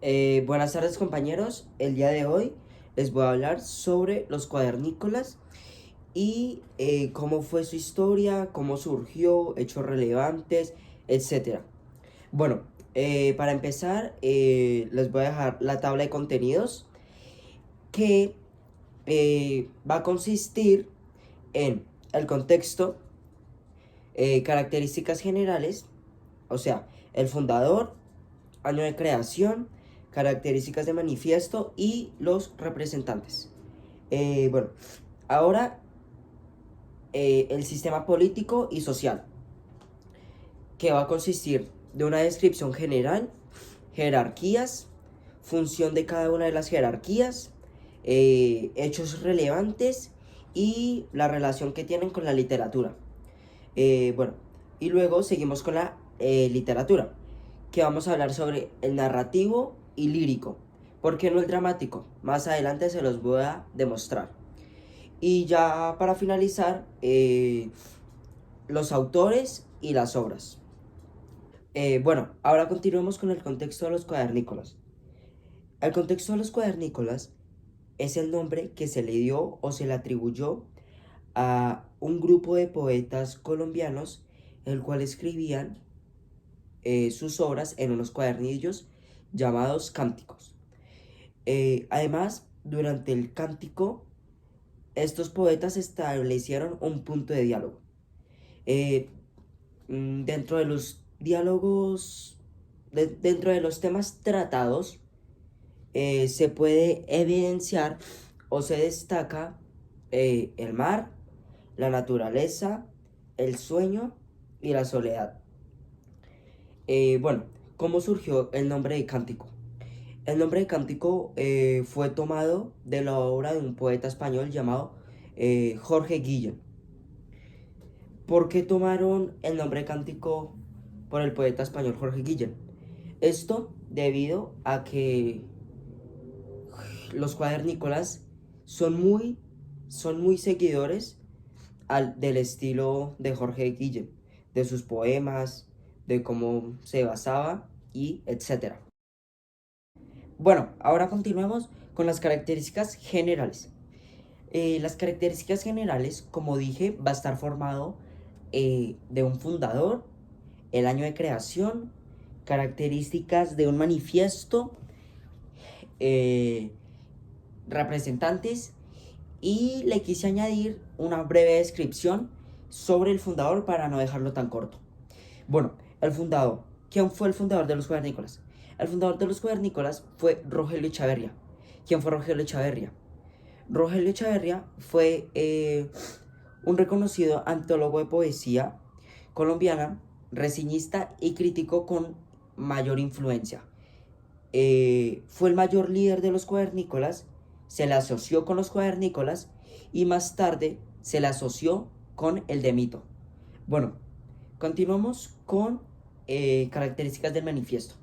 Buenas tardes compañeros, el día de hoy les voy a hablar sobre los cuadernícolas y cómo fue su historia, cómo surgió, hechos relevantes, etcétera. Bueno, para empezar les voy a dejar la tabla de contenidos que va a consistir en el contexto, características generales, o sea, el fundador, año de creación, características de manifiesto y los representantes. Bueno, ahora el sistema político y social, que va a consistir de una descripción general, jerarquías, función de cada una de las jerarquías, hechos relevantes y la relación que tienen con la literatura. Bueno, y luego seguimos con la literatura, que vamos a hablar sobre el narrativo y lírico. ¿Por qué no el dramático? Más adelante se los voy a demostrar. Y ya para finalizar, los autores y las obras. Bueno, ahora continuemos con el contexto de los cuadernícolas. El contexto de los cuadernícolas es el nombre que se le dio o se le atribuyó a un grupo de poetas colombianos, el cual escribían sus obras en unos cuadernillos llamados cánticos. Además, durante el cántico, estos poetas establecieron un punto de diálogo. Eh, Dentro de los diálogos, dentro de los temas tratados, se puede evidenciar o se destaca el mar, la naturaleza, el sueño y la soledad. Bueno, ¿cómo surgió el nombre de cántico? El nombre de cántico fue tomado de la obra de un poeta español llamado Jorge Guillén. ¿Por qué tomaron el nombre de cántico por el poeta español Jorge Guillén? Esto debido a que los cuadernícolas son muy seguidores del estilo de Jorge Guillén, de sus poemas, de cómo se basaba y etcétera. Bueno, ahora continuemos con las características generales. Las características generales, como dije, va a estar formado de un fundador, el año de creación, características de un manifiesto, eh, representantes, y le quise añadir una breve descripción sobre el fundador para no dejarlo tan corto. Bueno, el fundador. ¿Quién fue el fundador de los cuadernícolas? El fundador de los cuadernícolas fue Rogelio Echaverría. ¿Quién fue Rogelio Echaverría? Rogelio Echaverría fue un reconocido antólogo de poesía colombiana, reseñista y crítico con mayor influencia. Fue el mayor líder de los cuadernícolas, se le asoció con los cuadernícolas y más tarde se le asoció con el de Mito. Bueno, continuamos con características del manifiesto.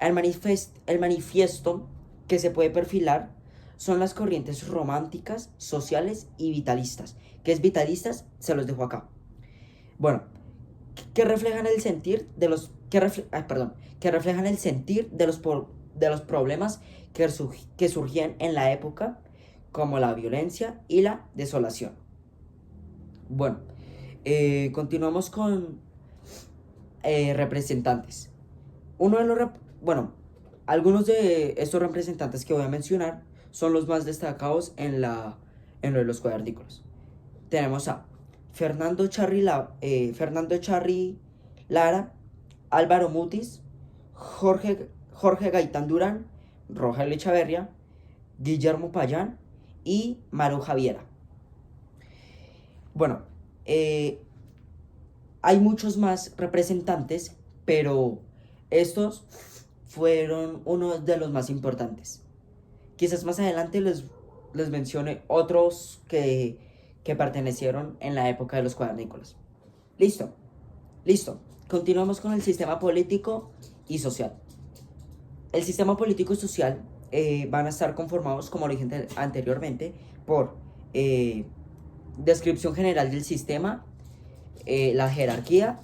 El manifiesto que se puede perfilar son las corrientes románticas, sociales y vitalistas. ¿Qué es vitalistas? Se los dejo acá. Bueno, que reflejan el sentir de los que reflejan el sentir de los problemas que surgían en la época, como la violencia y la desolación. Bueno, continuamos con representantes. Uno de los bueno, algunos de estos representantes que voy a mencionar son los más destacados en lo de los cuadernícolas. Tenemos a Fernando Charri Lara, Álvaro Mutis, Jorge Gaitán Durán, Rogelio Echaverria, Guillermo Payán y Maru Javiera. Bueno, hay muchos más representantes, pero estos fueron uno de los más importantes. Quizás más adelante les mencione otros que pertenecieron en la época de los cuadernícolas. Listo, listo. Continuamos con el sistema político y social. El sistema político y social van a estar conformados, como lo dije anteriormente, por descripción general del sistema, la jerarquía,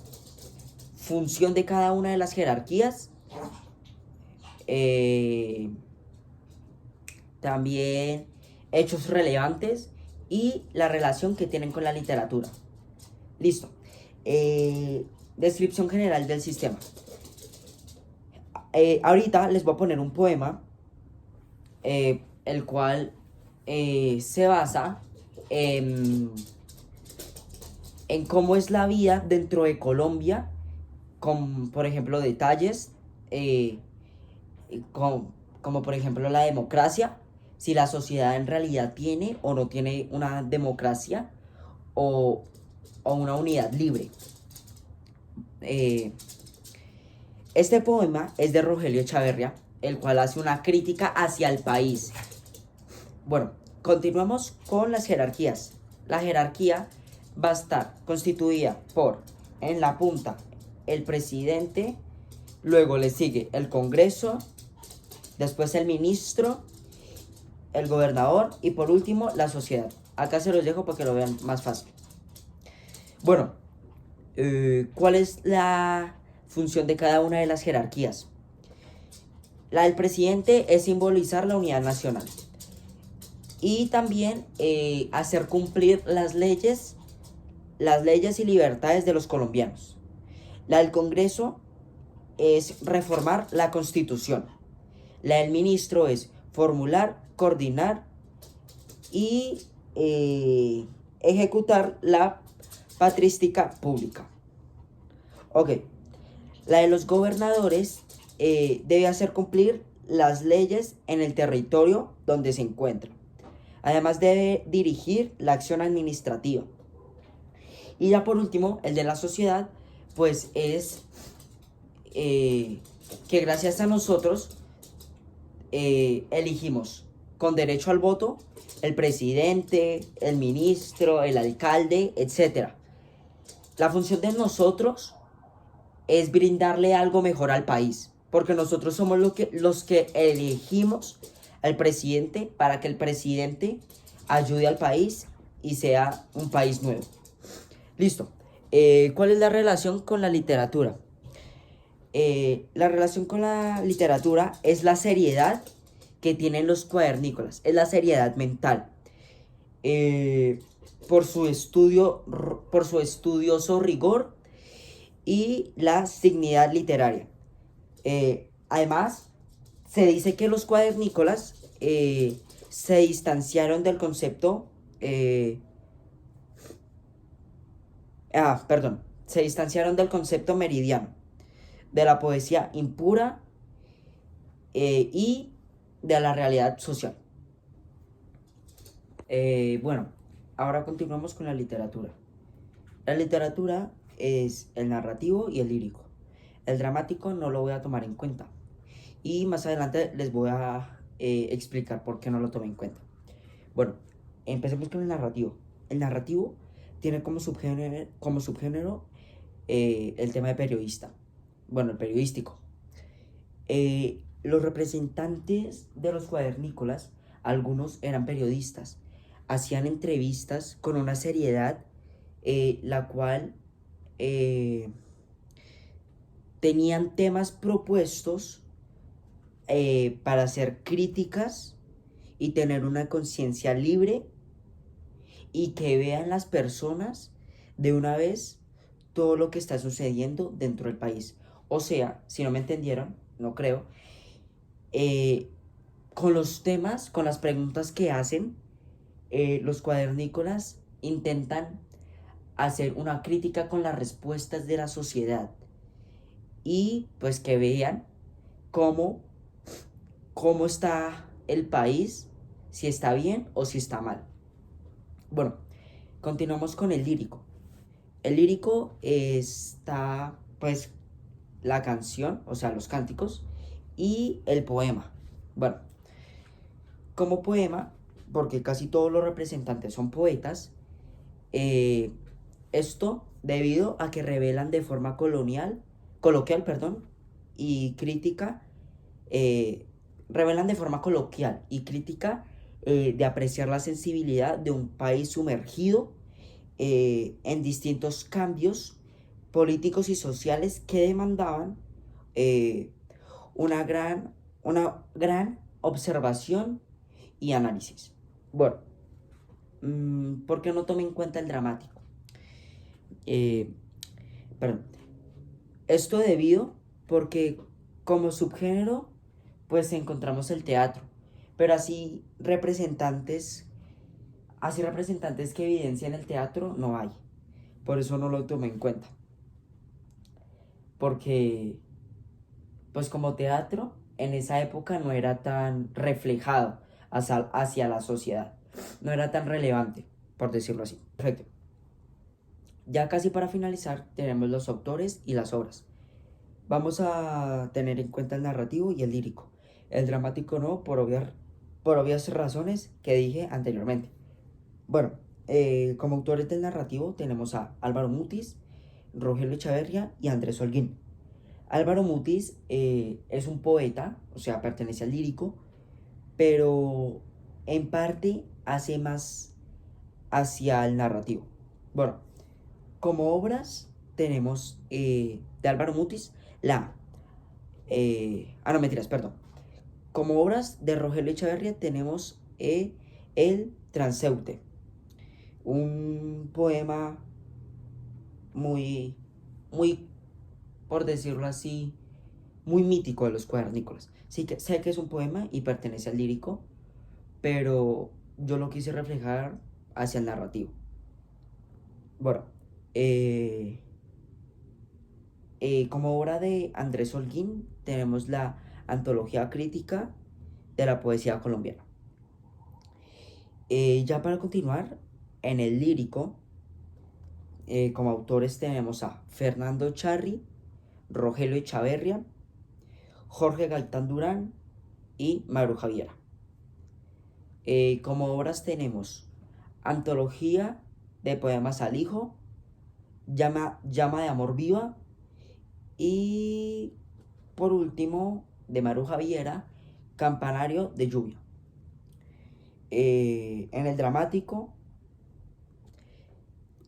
función de cada una de las jerarquías, eh, también hechos relevantes y la relación que tienen con la literatura. Listo. Descripción general del sistema. Ahorita les voy a poner un poema, el cual se basa en cómo es la vida dentro de Colombia, con, por ejemplo, detalles eh, como por ejemplo la democracia, si la sociedad en realidad tiene o no tiene una democracia o, o una unidad libre. Eh, este poema es de Rogelio Echaverría, el cual hace una crítica hacia el país. Bueno, continuamos con las jerarquías. La jerarquía va a estar constituida por, en la punta, el presidente, luego le sigue el Congreso, después el ministro, el gobernador y por último la sociedad. Acá se los dejo para que lo vean más fácil. Bueno, ¿cuál es la función de cada una de las jerarquías? La del presidente es simbolizar la unidad nacional y también hacer cumplir las leyes y libertades de los colombianos. La del Congreso es reformar la Constitución. La del ministro es formular, coordinar y ejecutar la patrística pública. Ok, la de los gobernadores debe hacer cumplir las leyes en el territorio donde se encuentra. Además debe dirigir la acción administrativa. Y ya por último, el de la sociedad, pues es que gracias a nosotros elegimos con derecho al voto el presidente, el ministro, el alcalde, etc. La función de nosotros es brindarle algo mejor al país, porque nosotros somos los que elegimos al presidente para que el presidente ayude al país y sea un país nuevo. Listo. ¿Cuál es la relación con la literatura? La relación con la literatura es la seriedad que tienen los cuadernícolas, es la seriedad mental. Por su estudioso rigor y la dignidad literaria. Además, se dice que los cuadernícolas se distanciaron del concepto. Se distanciaron del concepto meridiano, de la poesía impura y de la realidad social. Bueno, ahora continuamos con la literatura. La literatura es el narrativo y el lírico. El dramático no lo voy a tomar en cuenta. Y más adelante les voy a explicar por qué no lo tomé en cuenta. Bueno, empecemos con el narrativo. El narrativo tiene como subgénero el tema de periodista. Bueno, el periodístico. Los representantes de los cuadernícolas, algunos eran periodistas, hacían entrevistas con una seriedad la cual tenían temas propuestos para hacer críticas y tener una conciencia libre y que vean las personas de una vez todo lo que está sucediendo dentro del país. O sea, si no me entendieron, no creo, con los temas, con las preguntas que hacen, los cuadernícolas intentan hacer una crítica con las respuestas de la sociedad y pues que vean cómo está el país, si está bien o si está mal. Bueno, continuamos con el lírico. El lírico está pues la canción, o sea, los cánticos y el poema. Bueno, como poema, porque casi todos los representantes son poetas, esto debido a que revelan de forma coloquial, y crítica, revelan de forma coloquial y crítica de apreciar la sensibilidad de un país sumergido en distintos cambios políticos y sociales que demandaban una gran una gran observación y análisis. Bueno, ¿por qué no tomé en cuenta el dramático? Eh, perdón. Esto debido porque como subgénero pues encontramos el teatro, pero así representantes que evidencian el teatro no hay. Por eso no lo tomé en cuenta. Porque pues como teatro en esa época no era tan reflejado hacia la sociedad. No era tan relevante, por decirlo así. Perfecto. Ya casi para finalizar tenemos los autores y las obras. Vamos a tener en cuenta el narrativo y el lírico. El dramático no, por obvias razones que dije anteriormente. Bueno, como autores del narrativo tenemos a Álvaro Mutis, Rogelio Echeverría y Andrés Holguín. Álvaro Mutis es un poeta, o sea, pertenece al lírico, pero en parte hace más hacia el narrativo. Bueno, como obras tenemos de Álvaro Mutis la... no, mentiras, perdón. Como obras de Rogelio Echeverría tenemos El Transeúnte, un poema muy, muy, por decirlo así, muy mítico de los cuadernícolas. Sí que sé que es un poema y pertenece al lírico, pero yo lo quise reflejar hacia el narrativo. Bueno, eh, como obra de Andrés Holguín tenemos la Antología Crítica de la Poesía Colombiana. Ya para continuar, en el lírico, como autores tenemos a Fernando Charri, Rogelio Echaverria, Jorge Gaitán Durán y Maru Javiera. Como obras tenemos Antología de Poemas al Hijo, Llama de Amor Viva y por último de Maru Javiera, Campanario de Lluvia. En el dramático,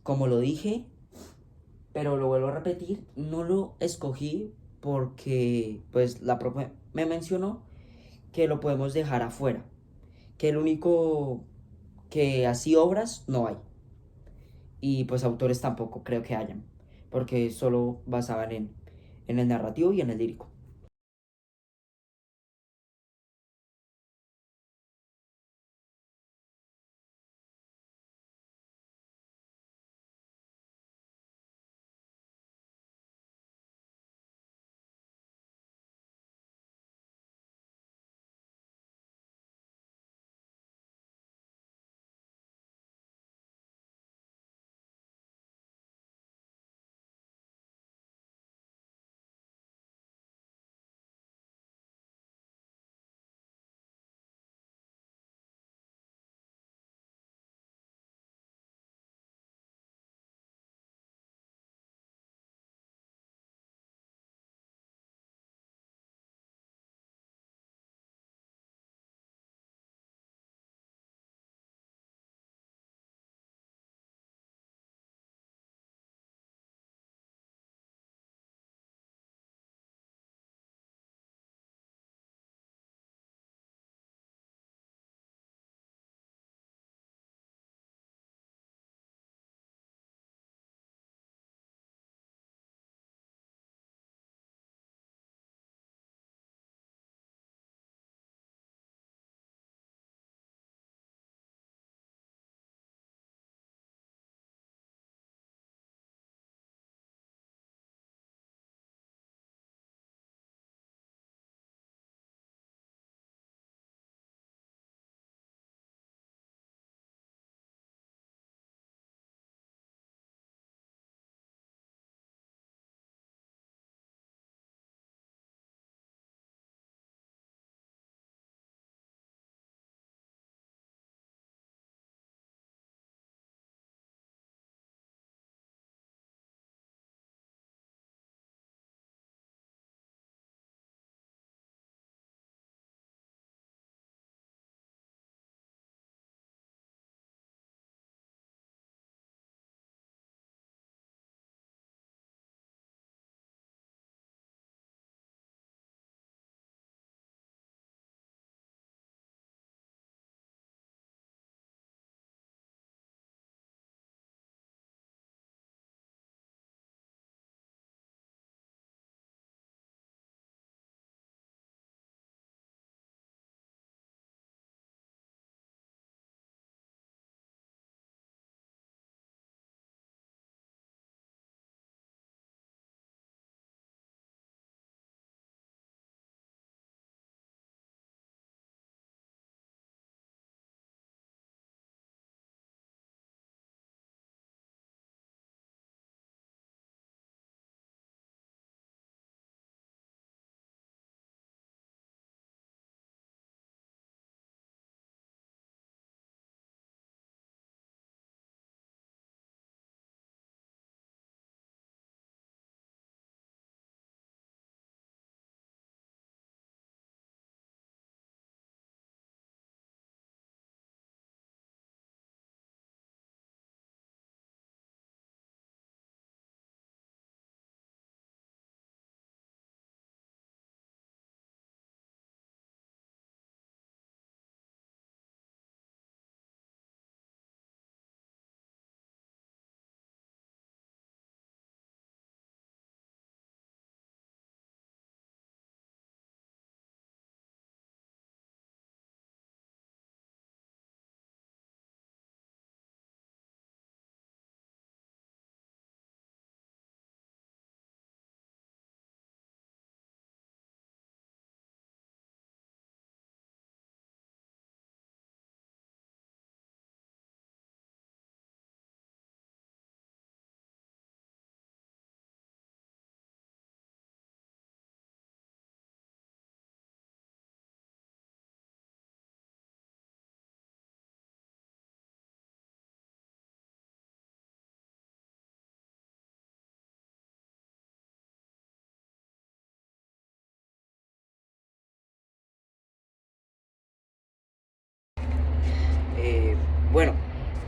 como lo dije, pero lo vuelvo a repetir, no lo escogí porque pues la profe me mencionó que lo podemos dejar afuera, que el único que así obras no hay y pues autores tampoco creo que hayan, porque solo basaban en el narrativo y en el lírico.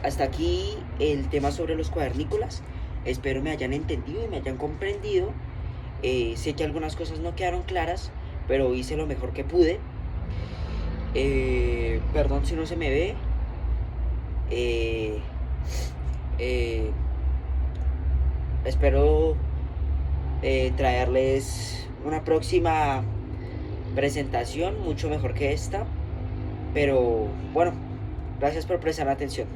hasta aquí el tema sobre los cuadernícolas. Espero me hayan entendido y me hayan comprendido. Sé que algunas cosas no quedaron claras, pero hice lo mejor que pude. Perdón si no se me ve. Eh, eh, Espero traerles una próxima presentación mucho mejor que esta. Pero bueno, gracias por prestar atención.